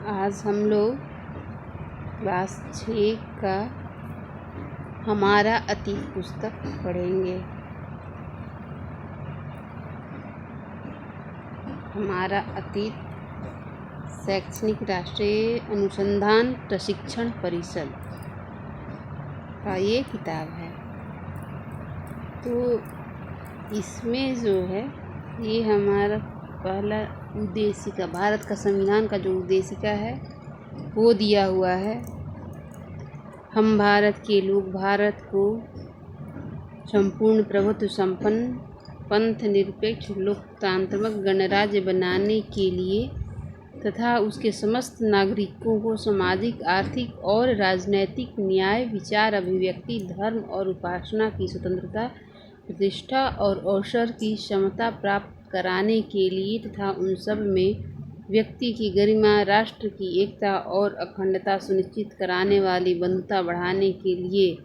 आज हम लोग क्लास 6 का हमारा अतीत पुस्तक पढ़ेंगे। हमारा अतीत शैक्षणिक राष्ट्रीय अनुसंधान प्रशिक्षण परिषद का ये किताब है। तो इसमें जो है ये हमारा पहला उद्देशिका, भारत का संविधान का जो उद्देशिका है वो दिया हुआ है। हम भारत के लोग भारत को संपूर्ण प्रभुत्व संपन्न पंथ निरपेक्ष लोकतांत्रिक गणराज्य बनाने के लिए तथा उसके समस्त नागरिकों को सामाजिक, आर्थिक और राजनैतिक न्याय, विचार, अभिव्यक्ति, धर्म और उपासना की स्वतंत्रता, प्रतिष्ठा और अवसर की समता प्राप्त कराने के लिए तथा उन सब में व्यक्ति की गरिमा, राष्ट्र की एकता और अखंडता सुनिश्चित कराने वाली बंधुता बढ़ाने के लिए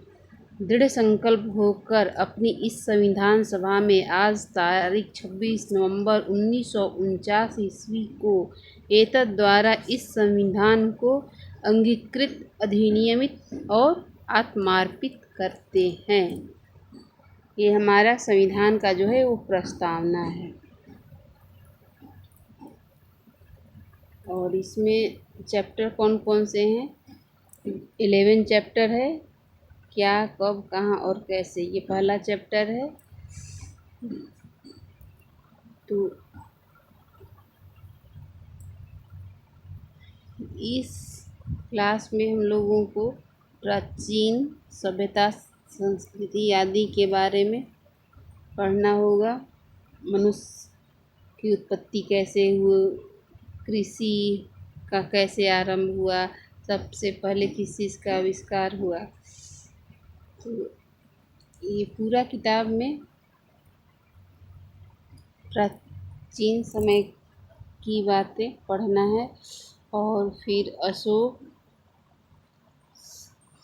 दृढ़ संकल्प होकर अपनी इस संविधान सभा में आज तारीख 26 नवंबर 1949 ईस्वी को एतद द्वारा इस संविधान को अंगीकृत, अधिनियमित और आत्मार्पित करते हैं। ये हमारा संविधान का जो है वो प्रस्तावना है। और इसमें चैप्टर कौन कौन से हैं? 11 चैप्टर है। क्या, कब, कहाँ और कैसे, ये पहला चैप्टर है। तो इस क्लास में हम लोगों को प्राचीन सभ्यता, संस्कृति आदि के बारे में पढ़ना होगा। मनुष्य की उत्पत्ति कैसे हुई, कृषि का कैसे आरंभ हुआ, सबसे पहले किस चीज़ का आविष्कार हुआ। तो ये पूरा किताब में प्राचीन समय की बातें पढ़ना है। और फिर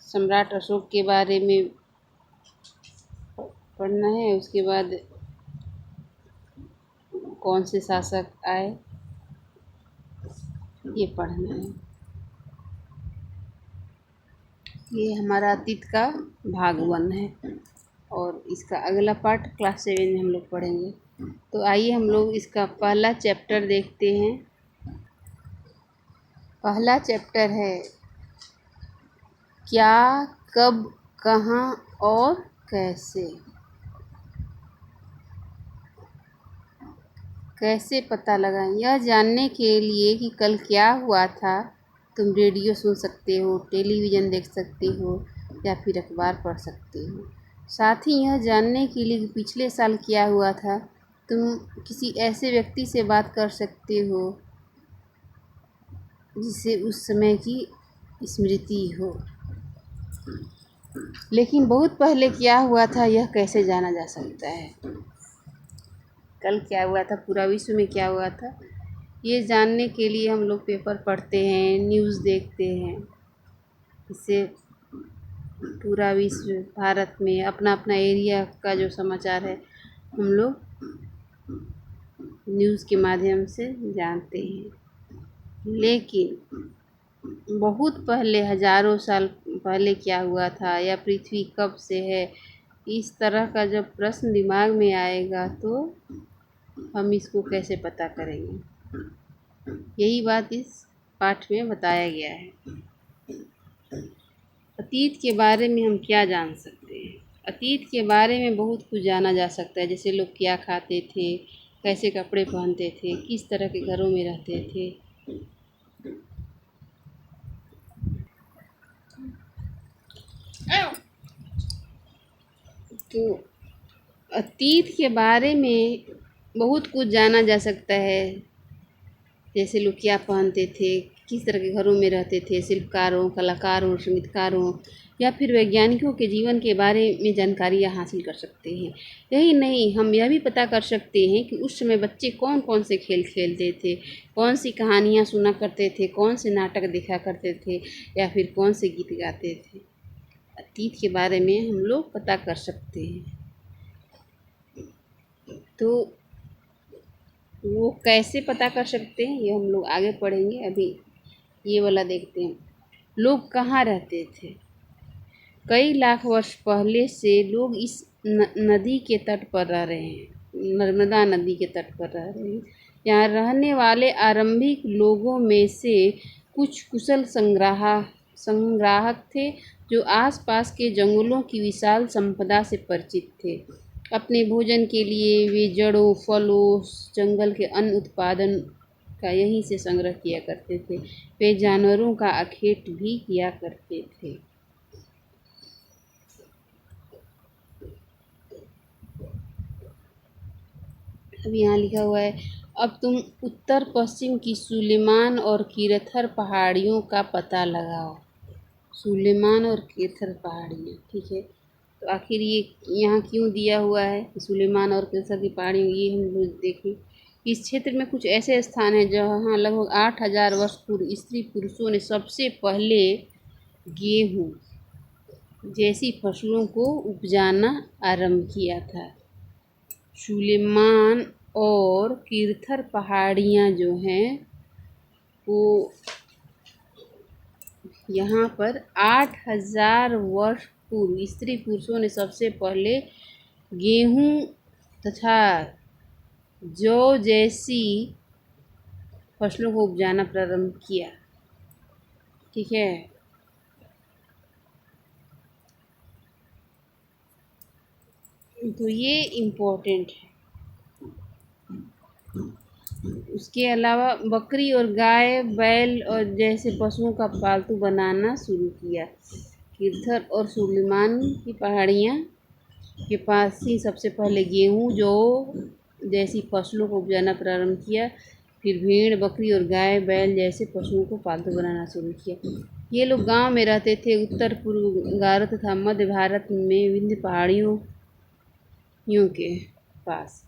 सम्राट अशोक के बारे में पढ़ना है। उसके बाद कौन से शासक आए ये पढ़ना है। ये हमारा अतीत का भाग 1 है और इसका अगला पार्ट क्लास 7 में हम लोग पढ़ेंगे। तो आइए हम लोग इसका पहला चैप्टर देखते हैं। पहला चैप्टर है क्या, कब, कहाँ और कैसे। कैसे पता लगाएं? यह जानने के लिए कि कल क्या हुआ था तुम रेडियो सुन सकते हो, टेलीविज़न देख सकते हो या फिर अखबार पढ़ सकते हो। साथ ही यह जानने के लिए कि पिछले साल क्या हुआ था तुम किसी ऐसे व्यक्ति से बात कर सकते हो जिसे उस समय की स्मृति हो। लेकिन बहुत पहले क्या हुआ था यह कैसे जाना जा सकता है? कल क्या हुआ था, पूरा विश्व में क्या हुआ था, ये जानने के लिए हम लोग पेपर पढ़ते हैं, न्यूज़ देखते हैं। इससे पूरा विश्व, भारत में अपना अपना एरिया का जो समाचार है हम लोग न्यूज़ के माध्यम से जानते हैं। लेकिन बहुत पहले, हजारों साल पहले क्या हुआ था या पृथ्वी कब से है, इस तरह का जब प्रश्न दिमाग में आएगा तो हम इसको कैसे पता करेंगे। यही बात इस पाठ में बताया गया है। अतीत के बारे में हम क्या जान सकते हैं? अतीत के बारे में बहुत कुछ जाना जा सकता है। जैसे लोग क्या खाते थे, कैसे कपड़े पहनते थे, किस तरह के घरों में रहते थे। तो अतीत के बारे में बहुत कुछ जाना जा सकता है। जैसे लोग क्या पहनते थे, किस तरह के घरों में रहते थे, शिल्पकारों, कलाकारों, संगीतकारों या फिर वैज्ञानिकों के जीवन के बारे में जानकारियाँ हासिल कर सकते हैं। यही नहीं, हम यह भी पता कर सकते हैं कि उस समय बच्चे कौन कौन से खेल खेलते थे, कौन सी कहानियाँ सुना करते थे, कौन से नाटक देखा करते थे या फिर कौन से गीत गाते थे। अतीत के बारे में हम लोग पता कर सकते हैं। तो वो कैसे पता कर सकते हैं ये हम लोग आगे पढ़ेंगे। अभी ये वाला देखते हैं। लोग कहाँ रहते थे? कई लाख वर्ष पहले से लोग इस नदी के तट पर रह रहे हैं, नर्मदा नदी के तट पर रह रहे हैं। यहाँ रहने वाले आरंभिक लोगों में से कुछ कुशल संग्राहक थे, जो आसपास के जंगलों की विशाल संपदा से परिचित थे। अपने भोजन के लिए वे जड़ों, फलों, जंगल के अन्न उत्पादन का यहीं से संग्रह किया करते थे। वे जानवरों का अखेट भी किया करते थे। अब यहाँ लिखा हुआ है, अब तुम उत्तर पश्चिम की सुलेमान और कीरथर पहाड़ियों का पता लगाओ। सुलेमान और कीरथर पहाड़ियाँ, ठीक है। तो आखिर ये यहाँ क्यों दिया हुआ है कि सुलेमान और कीरथर की पहाड़ियाँ, ये हम लोग देखें। इस क्षेत्र में कुछ ऐसे स्थान हैं जहाँ लगभग 8000 वर्ष पूर्व स्त्री पुरुषों ने सबसे पहले गेहूँ जैसी फसलों को उपजाना आरंभ किया था। सुलेमान और कीरथर पहाड़ियाँ जो हैं वो यहाँ पर 8000 वर्ष पूर्व स्त्री पुरुषों ने सबसे पहले गेहूँ तथा जौ जैसी फसलों को उपजाना प्रारंभ किया, ठीक है। तो ये इम्पोर्टेंट है। उसके अलावा बकरी और गाय, बैल और जैसे पशुओं का पालतू बनाना शुरू किया। कीरथर और सुलेमान की पहाड़ियाँ के पास ही सबसे पहले गेहूँ, जौ जैसी फसलों को उपजाना प्रारंभ किया। फिर भेड़, बकरी और गाय, बैल जैसे पशुओं को पालतू बनाना शुरू किया। ये लोग गांव में रहते थे। उत्तर पूर्व गारो तथा मध्य भारत में विंध्य पहाड़ियों के पास।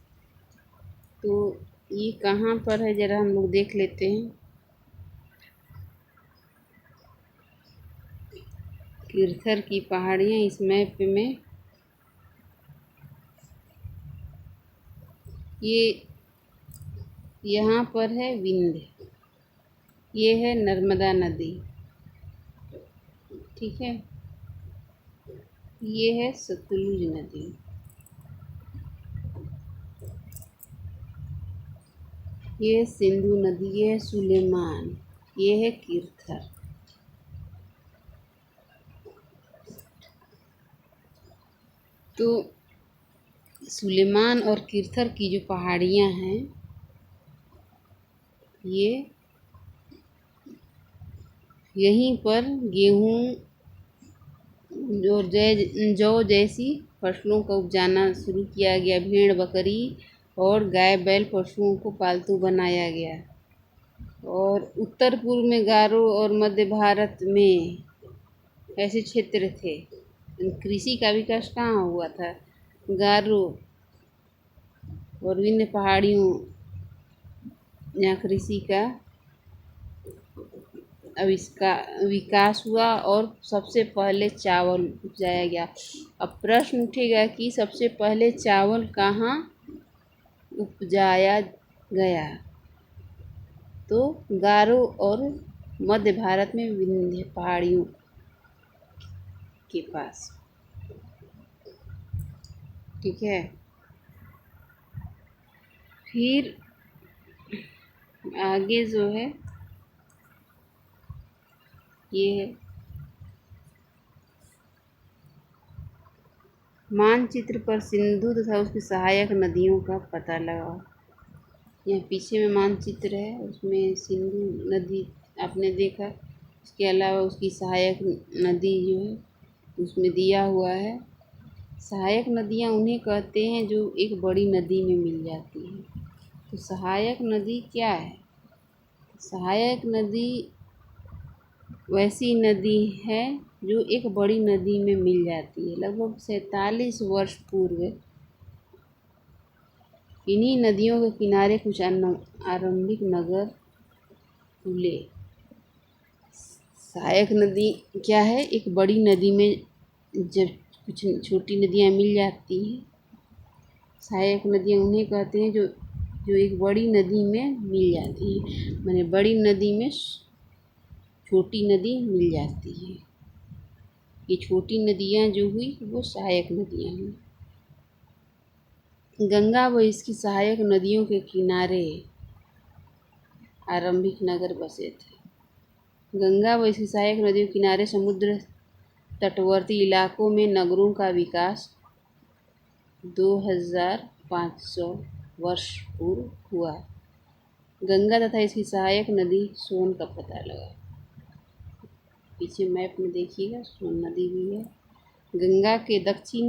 तो ये कहाँ पर है ज़रा हम लोग देख लेते हैं। कीरथर की पहाड़ियाँ इस मैप में ये यहाँ पर है विंध्य, ये है नर्मदा नदी, ठीक है। ये है सतलुज नदी, ये है सिंधु नदी, ये है सुलेमान, ये है कीरथर। तो सुलेमान और कीरथर की जो पहाड़ियाँ हैं ये यहीं पर गेहूँ और जौ जैसी फसलों का उपजाना शुरू किया गया। भेड़, बकरी और गाय, बैल पशुओं को पालतू बनाया गया। और उत्तर पूर्व में गारो और मध्य भारत में ऐसे क्षेत्र थे। कृषि का विकास कहाँ हुआ था? गारो और विंध्य पहाड़ियों यहाँ कृषि का विकास हुआ और सबसे पहले चावल उपजाया गया। अब प्रश्न उठेगा कि सबसे पहले चावल कहाँ उपजाया गया? तो गारो और मध्य भारत में विंध्य पहाड़ियों के पास, ठीक है। फिर आगे जो है ये है मानचित्र पर सिंधु तथा उसकी सहायक नदियों का पता लगाओ। यहाँ पीछे में मानचित्र है, उसमें सिंधु नदी आपने देखा। इसके अलावा उसकी सहायक नदी जो है उसमें दिया हुआ है। सहायक नदियाँ उन्हें कहते हैं जो एक बड़ी नदी में मिल जाती है। तो सहायक नदी क्या है? सहायक नदी वैसी नदी है जो एक बड़ी नदी में मिल जाती है। लगभग 47 वर्ष पूर्व इन्हीं नदियों के किनारे कुछ आरंभिक नगर खुले। सहायक नदी क्या है? एक बड़ी नदी में जब कुछ छोटी नदियाँ मिल जाती हैं, सहायक नदियाँ उन्हें कहते हैं जो एक बड़ी नदी में मिल जाती हैं। माने बड़ी नदी में छोटी नदी मिल जाती है। ये छोटी नदियाँ जो हुई वो सहायक नदियाँ हुई। गंगा व इसकी सहायक नदियों के किनारे आरंभिक नगर बसे थे। गंगा व इसकी सहायक नदियों के किनारे समुद्र तटवर्ती इलाकों में नगरों का विकास 2500 वर्ष पूर्व हुआ। गंगा तथा इसकी सहायक नदी सोन का पता लगा। पीछे मैप में देखिएगा, सोन नदी भी है। गंगा के दक्षिण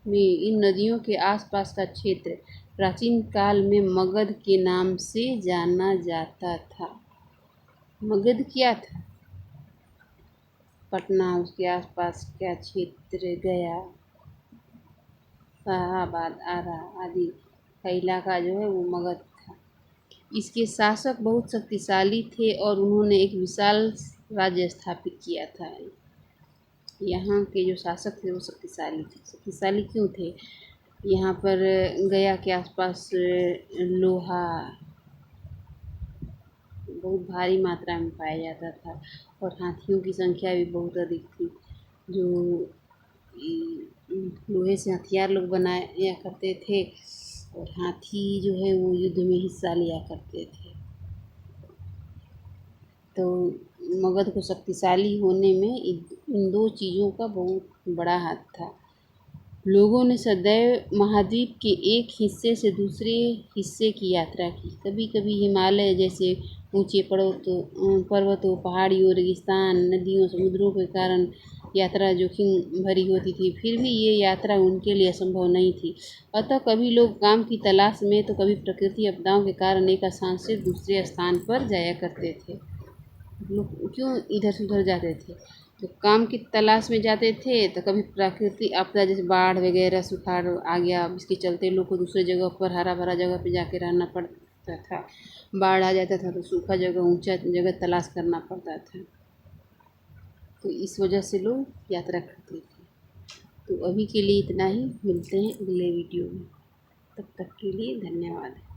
में इन नदियों के आसपास का क्षेत्र प्राचीन काल में मगध के नाम से जाना जाता था। मगध क्या था? पटना, उसके आसपास क्या क्षेत्र, गया, शाहाबाद, आरा आदि का इलाका जो है वो मगध था। इसके शासक बहुत शक्तिशाली थे और उन्होंने एक विशाल राज्य स्थापित किया था। यहाँ के जो शासक थे वो शक्तिशाली थे। शक्तिशाली क्यों थे? यहाँ पर गया के आसपास लोहा बहुत भारी मात्रा में पाया जाता था और हाथियों की संख्या भी बहुत अधिक थी। जो लोहे से हथियार लोग बनाया करते थे और हाथी जो है वो युद्ध में हिस्सा लिया करते थे। तो मगध को शक्तिशाली होने में इन दो चीज़ों का बहुत बड़ा हाथ था। लोगों ने सदैव महाद्वीप के एक हिस्से से दूसरे हिस्से की यात्रा की। कभी कभी हिमालय जैसे ऊंचे पर्वतों, पहाड़ियों, रेगिस्तान, नदियों, समुद्रों के कारण यात्रा जोखिम भरी होती थी। फिर भी ये यात्रा उनके लिए असंभव नहीं थी। अतः कभी लोग काम की तलाश में तो कभी प्रकृति आपदाओं के कारण एक स्थान से दूसरे स्थान पर जाया करते थे। लोग क्यों इधर से उधर जाते थे? तो काम की तलाश में जाते थे तो कभी प्राकृतिक आपदा जैसे बाढ़ वगैरह, सुखाड़ आ गया, इसके चलते लोग को दूसरे जगह पर हरा भरा जगह पे जाके रहना पड़ता था। बाढ़ आ जाता था तो सूखा जगह, ऊंचा जगह तलाश करना पड़ता था। तो इस वजह से लोग यात्रा करते थे। तो अभी के लिए इतना ही, मिलते हैं अगले वीडियो में। तब तक के लिए धन्यवाद।